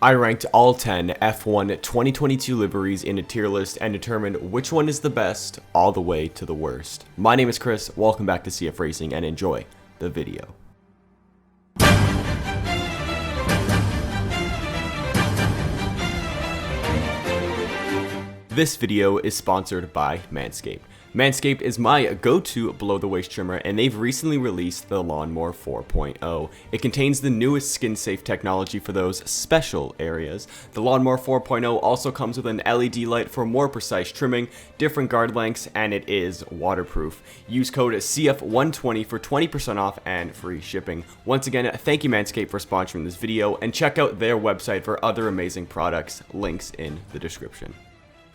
I ranked all 10 F1 2022 liveries in a tier list and determined which one is the best all the way to the worst. My name is Chris, welcome back to CF Racing and enjoy the video. This video is sponsored by Manscaped. Manscaped is my go-to below-the-waist trimmer, and they've recently released the Lawnmower 4.0. It contains the newest skin-safe technology for those special areas. The Lawnmower 4.0 also comes with an LED light for more precise trimming, different guard lengths, and it is waterproof. Use code CF120 for 20% off and free shipping. Once again, thank you Manscaped for sponsoring this video, and check out their website for other amazing products. Links in the description.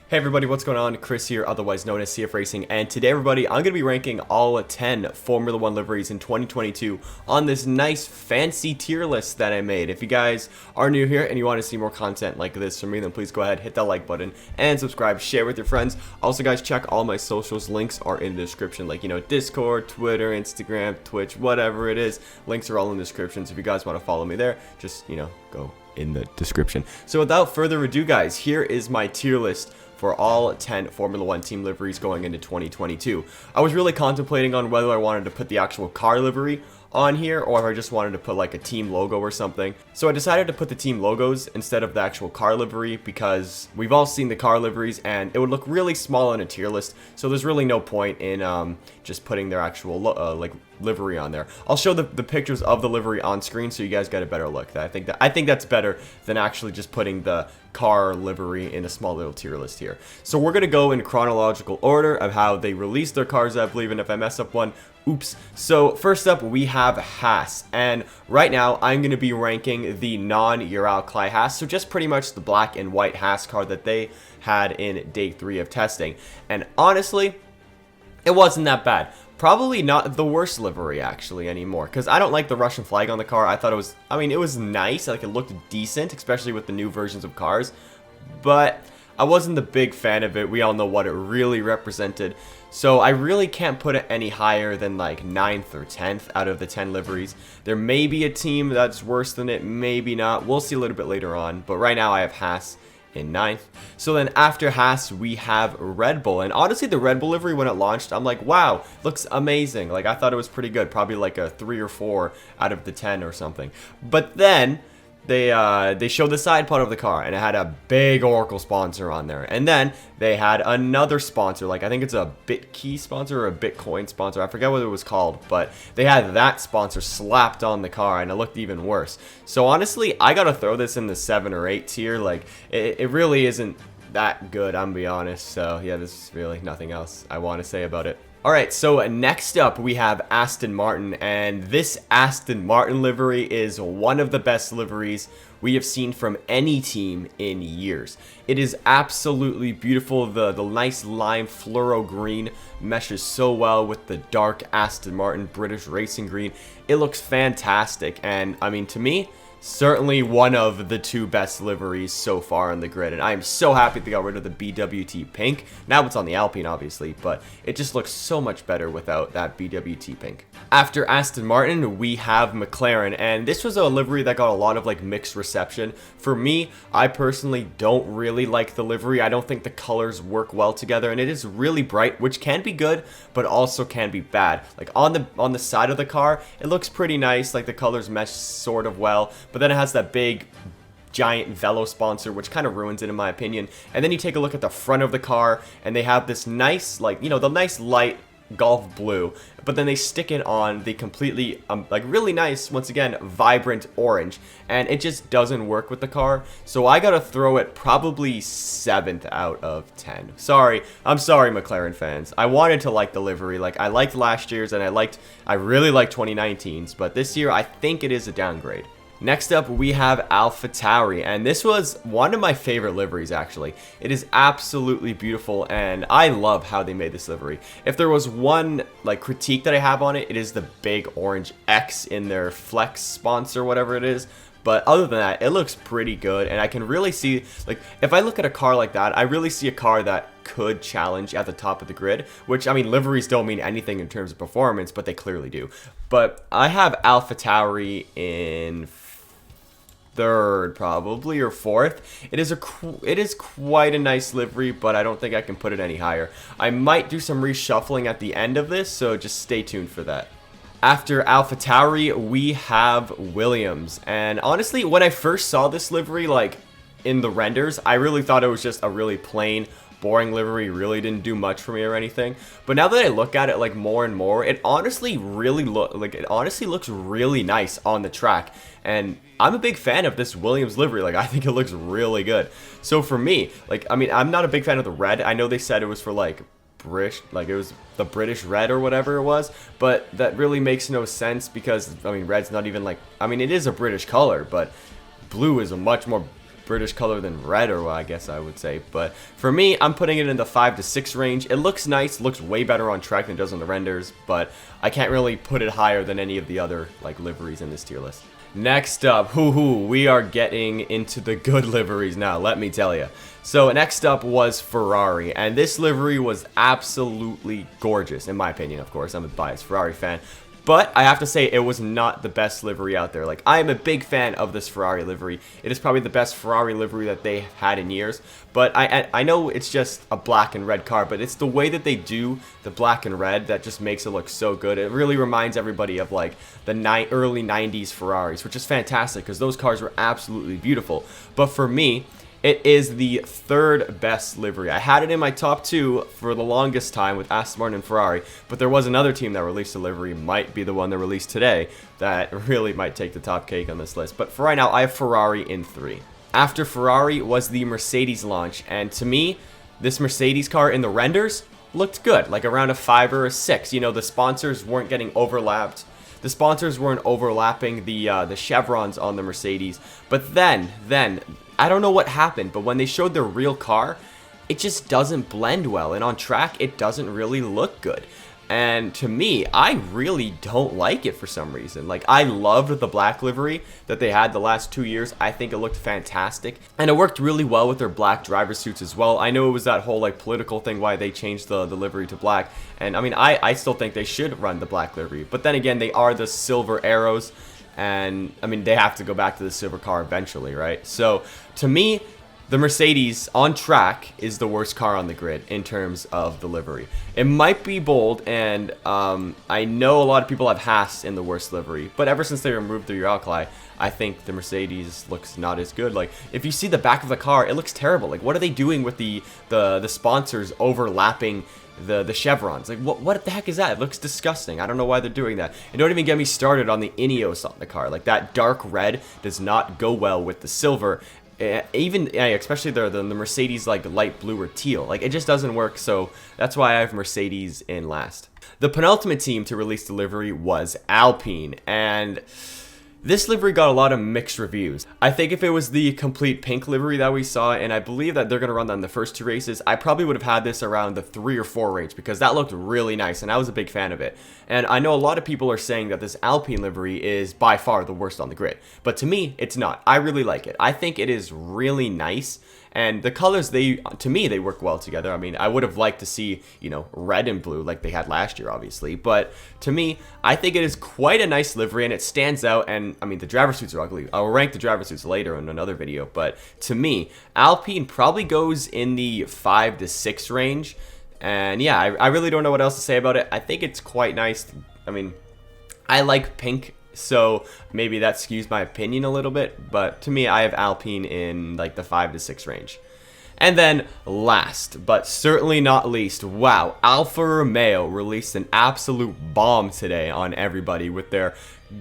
Hey everybody, what's going on? Chris here, otherwise known as CF Racing, and today everybody, I'm going to be ranking all 10 Formula 1 liveries in 2022 on this nice fancy tier list that I made. If you guys are new here and you want to see more content like this from me, then please go ahead, hit that like button and subscribe, share with your friends. Also guys, check all my socials, links are in the description, like, Discord, Twitter, Instagram, Twitch, whatever it is. Links are all in the description, so if you guys want to follow me there, just, go in the description. So without further ado guys, here is my tier list for all 10 Formula 1 team liveries going into 2022. I was really contemplating on whether I wanted to put the actual car livery on here or if I just wanted to put like a team logo or something. So I decided to put the team logos instead of the actual car livery because we've all seen the car liveries and it would look really small in a tier list, so there's really no point in just putting their actual livery on there. I'll show the pictures of the livery on screen so you guys get a better look. I think that's better than actually just putting the car livery in a small little tier list here. So we're gonna go in chronological order of how they released their cars, I believe, and if I mess up one, oops. So first up we have Haas, and right now I'm gonna be ranking the non-Ural Kly Haas, so just pretty much the black and white Haas car that they had in day 3 of testing. And honestly, it wasn't that bad. Probably not the worst livery actually anymore, because I don't like the Russian flag on the car. I thought it was, it was nice, like it looked decent, especially with the new versions of cars, but I wasn't the big fan of it. We all know what it really represented, so I really can't put it any higher than like 9th or 10th out of the 10 liveries. There may be a team that's worse than it, maybe not. We'll see a little bit later on, but right now I have Haas in 9th. So then after Haas we have Red Bull, and honestly the Red Bull livery when it launched, I'm like, wow, looks amazing. Like I thought it was pretty good, probably like a 3 or 4 out of the 10 or something. But then they showed the side part of the car and it had a big Oracle sponsor on there, and then they had another sponsor, like I think it's a BitKey sponsor or a Bitcoin sponsor, I forget what it was called, but they had that sponsor slapped on the car and it looked even worse. So honestly, I gotta throw this in the 7 or 8 tier. Like it really isn't that good, I'm gonna be honest. So yeah, there's really nothing else I want to say about it. Alright, so next up we have Aston Martin, and this Aston Martin livery is one of the best liveries we have seen from any team in years. It is absolutely beautiful. The nice lime fluoro green meshes so well with the dark Aston Martin British racing green. It looks fantastic, and to me, certainly one of the 2 best liveries so far on the grid, and I am so happy they got rid of the BWT pink. Now it's on the Alpine obviously, but it just looks so much better without that BWT pink. After Aston Martin we have McLaren, and this was a livery that got a lot of mixed reception. For me, I personally don't really like the livery. I don't think the colors work well together, and it is really bright, which can be good but also can be bad. Like on the side of the car it looks pretty nice, like the colors mesh sort of well, but then it has that big giant Velo sponsor, which kind of ruins it in my opinion. And then you take a look at the front of the car and they have this nice, the nice light Gulf blue, but then they stick it on the completely really nice, once again, vibrant orange, and it just doesn't work with the car. So I gotta throw it probably 7th out of 10. I'm sorry McLaren fans. I wanted to like the livery, like I liked last year's and I really liked 2019's, but this year I think it is a downgrade. Next up we have AlphaTauri, and this was one of my favorite liveries actually. It is absolutely beautiful and I love how they made this livery. If there was one critique that I have on it, it is the big orange X in their flex sponsor, whatever it is. But other than that, it looks pretty good, and I can really see, if I look at a car like that, I really see a car that could challenge at the top of the grid, which, liveries don't mean anything in terms of performance, but they clearly do. But I have AlphaTauri in third probably, or fourth. It is quite a nice livery, but I don't think I can put it any higher. I might do some reshuffling at the end of this, so just stay tuned for that. After AlphaTauri, we have Williams. And honestly, when I first saw this livery, like in the renders, I really thought it was just a really plain, boring livery. Really didn't do much for me or anything. But now that I look at it like more and more, it honestly looks really nice on the track. And I'm a big fan of this Williams livery. Like, I think it looks really good. So for me, like, I mean, I'm not a big fan of the red. I know they said it was for like British, like it was the British red or whatever it was, but that really makes no sense because, I mean, red's not even like, I mean, it is a British color, but blue is a much more British color than red, or I guess I would say. But for me, I'm putting it in the 5 to 6 range. It looks nice, looks way better on track than it does on the renders, but I can't really put it higher than any of the other like liveries in this tier list. Next up, we are getting into the good liveries now, let me tell you. So next up was Ferrari, and this livery was absolutely gorgeous, in my opinion, of course. I'm a biased Ferrari fan. But I have to say, it was not the best livery out there. Like, I am a big fan of this Ferrari livery. It is probably the best Ferrari livery that they had in years. But I know it's just a black and red car, but it's the way that they do the black and red that just makes it look so good. It really reminds everybody of, like, the early 90s Ferraris, which is fantastic because those cars were absolutely beautiful. But for me, it is the third best livery. I had it in my top 2 for the longest time with Aston Martin and Ferrari, but there was another team that released a livery, might be the one that released today, that really might take the top cake on this list. But for right now, I have Ferrari in 3. After Ferrari was the Mercedes launch, and to me, this Mercedes car in the renders looked good, like around a 5 or a 6. You know, the sponsors weren't getting overlapped. The sponsors weren't overlapping the chevrons on the Mercedes. But then, I don't know what happened, but when they showed their real car, it just doesn't blend well. And on track, it doesn't really look good. And to me, I really don't like it for some reason. Like, I loved the black livery that they had the last 2 years. I think it looked fantastic. And it worked really well with their black driver suits as well. I know it was that whole, like, political thing why they changed the livery to black. And, I mean, I still think they should run the black livery. But then again, they are the silver arrows. And, I mean, they have to go back to the silver car eventually, right? So, to me, the Mercedes on track is the worst car on the grid in terms of the livery. It might be bold, and I know a lot of people have Haas in the worst livery, but ever since they removed the rear alkali, I think the Mercedes looks not as good. Like, if you see the back of the car, it looks terrible. Like, what are they doing with the sponsors overlapping the chevrons? Like, what the heck is that? It looks disgusting. I don't know why they're doing that. And don't even get me started on the Ineos on the car. Like, that dark red does not go well with the silver. Even, especially the Mercedes, like, light blue or teal. Like, it just doesn't work, so that's why I have Mercedes in last. The penultimate team to release the livery was Alpine, and this livery got a lot of mixed reviews. I think if it was the complete pink livery that we saw, and I believe that they're going to run that in the first 2 races, I probably would have had this around the 3 or 4 range because that looked really nice, and I was a big fan of it. And I know a lot of people are saying that this Alpine livery is by far the worst on the grid, but to me, it's not. I really like it. I think it is really nice. And the colors, to me, they work well together. I mean, I would have liked to see, you know, red and blue like they had last year, obviously. But to me, I think it is quite a nice livery and it stands out. And, I mean, the driver suits are ugly. I'll rank the driver suits later in another video. But to me, Alpine probably goes in the 5 to 6 range. And, yeah, I really don't know what else to say about it. I think it's quite nice. I mean, I like pink, so maybe that skews my opinion a little bit, but to me, I have Alpine in like the 5 to 6 range. And then last, but certainly not least, wow, Alfa Romeo released an absolute bomb today on everybody with their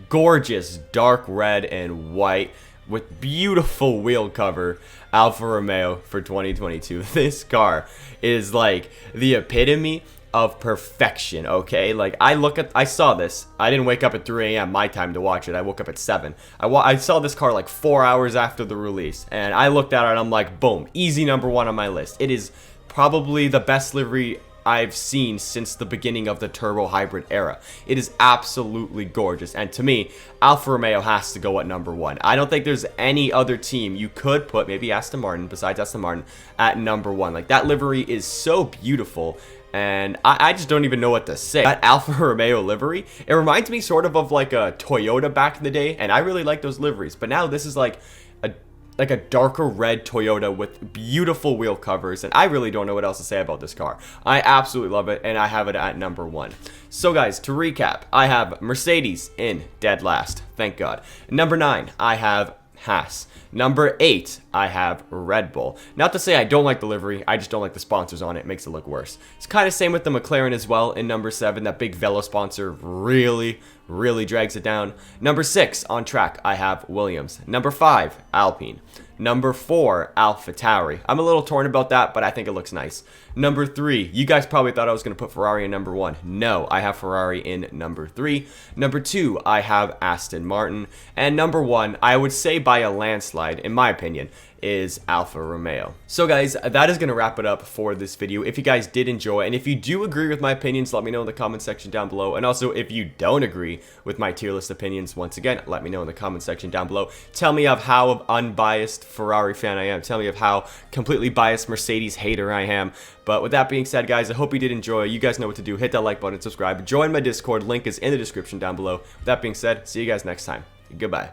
gorgeous dark red and white with beautiful wheel cover Alfa Romeo for 2022. This car is like the epitome of perfection, okay? Like, I saw this. I didn't wake up at 3 a.m. my time to watch it. I woke up at 7. I saw this car like 4 hours after the release, and I looked at it and I'm like, boom, easy #1 on my list. It is probably the best livery I've seen since the beginning of the turbo hybrid era. It is absolutely gorgeous, and to me, Alfa Romeo has to go at #1. I don't think there's any other team you could put, maybe Aston Martin, besides Aston Martin, at #1. Like, that livery is so beautiful, and I just don't even know what to say. That Alfa Romeo livery, it reminds me sort of like a Toyota back in the day, and I really like those liveries. But now this is like a darker red Toyota with beautiful wheel covers, and I really don't know what else to say about this car. I absolutely love it, and I have it at number 1. So guys, to recap, I have Mercedes in dead last, thank God. Number 9, I have Haas. Number 8, I have Red Bull. Not to say I don't like the livery, I just don't like the sponsors on it. It makes it look worse. It's kind of same with the McLaren as well in number 7. That big Velo sponsor really drags it down. Number 6, on track, I have Williams. Number 5, Alpine. Number 4, AlphaTauri. I'm a little torn about that, but I think it looks nice. Number 3, you guys probably thought I was going to put Ferrari in number 1. No, I have Ferrari in number 3. Number 2, I have Aston Martin. And number 1, I would say by a landslide, in my opinion, is Alfa Romeo. So guys, that is going to wrap it up for this video. If you guys did enjoy, and if you do agree with my opinions, let me know in the comment section down below. And also, if you don't agree with my tier list opinions, once again, let me know in the comment section down below. Tell me of how unbiased Ferrari fan I am. Tell me of how completely biased Mercedes hater I am. But with that being said, guys, I hope you did enjoy. You guys know what to do. Hit that like button, subscribe, join my Discord. Link is in the description down below. With that being said, see you guys next time. Goodbye.